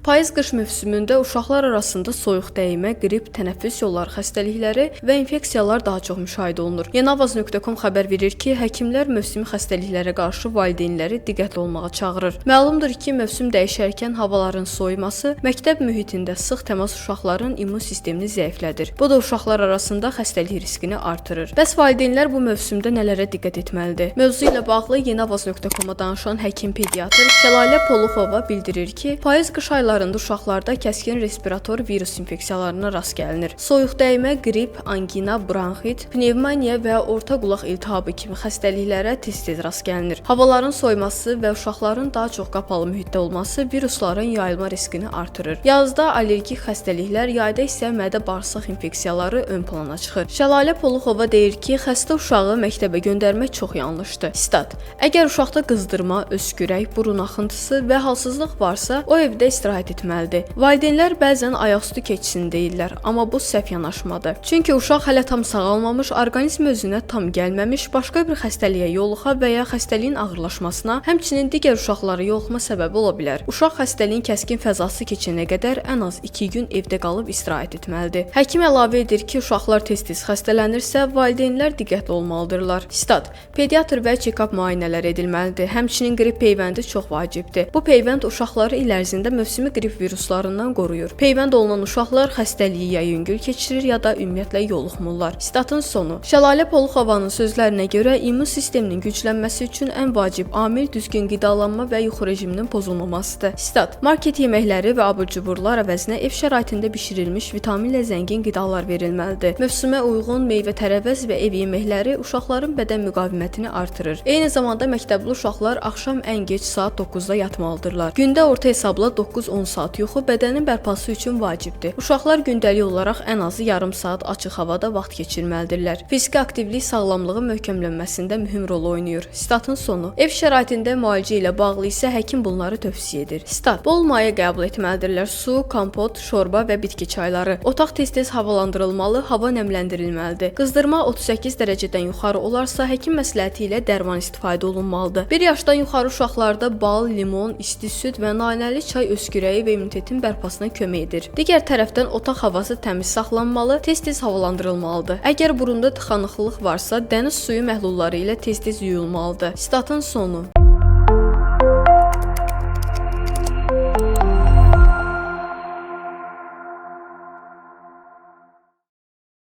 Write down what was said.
Payız-qış mövsümündə uşaqlar arasında soyuq dəymə, qrip, tənəffüs yolları xəstəlikləri və infeksiyalar daha çox müşahidə olunur. Yenavaz.com xəbər verir ki, həkimlər mövsümi xəstəliklərə qarşı valideynləri diqqətli olmağa çağırır. Məlumdur ki, mövsüm dəyişərkən havaların soyuması məktəb mühitində sıx təmas uşaqların immun sistemini zəiflədir. Bu da uşaqlar arasında xəstəlik riskini artırır. Bəs valideynlər bu mövsümdə nələrə diqqət etməlidir? Mövzu ilə bağlı Yenavaz.com-a danışan həkim pediatr Şəlalə Poluxova bildirir ki, payız-qış aylarında uşaqlarda kəskin respirator virus infeksiyalarına rast gəlinir. Soyuq dəymə, qrip, angina, bronxit, pnevmoniya və orta qulaq iltihabı kimi xəstəliklərə tez-tez rast gəlinir. Havaların soyması və uşaqların daha çox qapalı mühitdə olması virusların yayılma riskini artırır. Yazda allergik xəstəliklər, yayda isə mədə-bağırsaq infeksiyaları ön plana çıxır. Şəlalə Poluxova deyir ki, xəstə uşağı məktəbə göndərmək çox yanlışdır. Stat: Əgər uşaqda qızdırma, öskürək, burun axıntısı və halsızlıq varsa, o evdə istirahət etməlidir. Valideynlər bəzən ayaqüstü keçsin deyirlər, amma bu səhv yanaşmadır. Çünki uşaq hələ tam sağalmamış, orqanizm özünə tam gəlməmiş, başqa bir xəstəliyə yoluxa və ya xəstəliyin ağırlaşmasına, həmçinin digər uşaqlara yoluxma səbəbi ola bilər. Uşaq xəstəliyin kəskin fəzası keçənə qədər ən az 2 gün evdə qalıb istirahət etməlidir. Həkim əlavə edir ki, uşaqlar tez-tez xəstələnirsə, valideynlər diqqətli olmalıdırlar. Stat: Pediatr və check-up müayinələr edilməlidir. Həmçinin qrip peyvəndi çox vacibdir. Bu peyvənd uşaqları il ərzində mövsümi qrip viruslarından qoruyur. Peyvənd olunan uşaqlar xəstəliyi ya yüngül keçirir, ya da ümumiyyətlə yoluxmurlar. Statın sonu. Şəlalə Poluxovanın sözlərinə görə immun sisteminin güclənməsi üçün ən vacib amil düzgün qidalanma və yuxu rejiminin pozulmamasıdır. Stat: Market yeməkləri və abur-cuburlar əvəzinə ev şəraitində bişirilmiş vitaminlə zəngin qidalar verilməlidir. Mövsümə uyğun meyvə-tərəvəz və ev yeməkləri uşaqların bədən müqavimətini artırır. Eyni zamanda məktəbli uşaqlar axşam ən gec saat 9-da yatmalıdırlar. Gündə orta hesabla 9-10 saat yuxu bədənin bərpası üçün vacibdir. Uşaqlar gündəlik olaraq ən azı yarım saat açıq havada vaxt keçirməlidirlər. Fiziki aktivlik sağlamlığın möhkəmlənməsində mühüm rol oynayır. Statın sonu. Ev şəraitində müalicə ilə bağlı isə həkim bunları tövsiyə edir. Stat: Bol maye qəbul etməlidirlər. Su, kompot, şorba və bitki çayları. Otaq tez-tez havalandırılmalı, hava nəmləndirilməlidir. Qızdırma 38 dərəcədən yuxarı olarsa, həkim məsləhəti ilə dərman istifadə olunmalıdır. 1 yaşdan yuxarı uşaqlarda bal, limon, isti süd və nanəli çay öskürəyi və immunitetin bərpasına kömək edir. Digər tərəfdən otaq havası təmiz saxlanmalı, tez-tez havalandırılmalıdır. Əgər burunda tıxanıqlıq varsa, dəniz suyu məhlulları ilə tez-tez yuyulmalıdır. Statın sonu.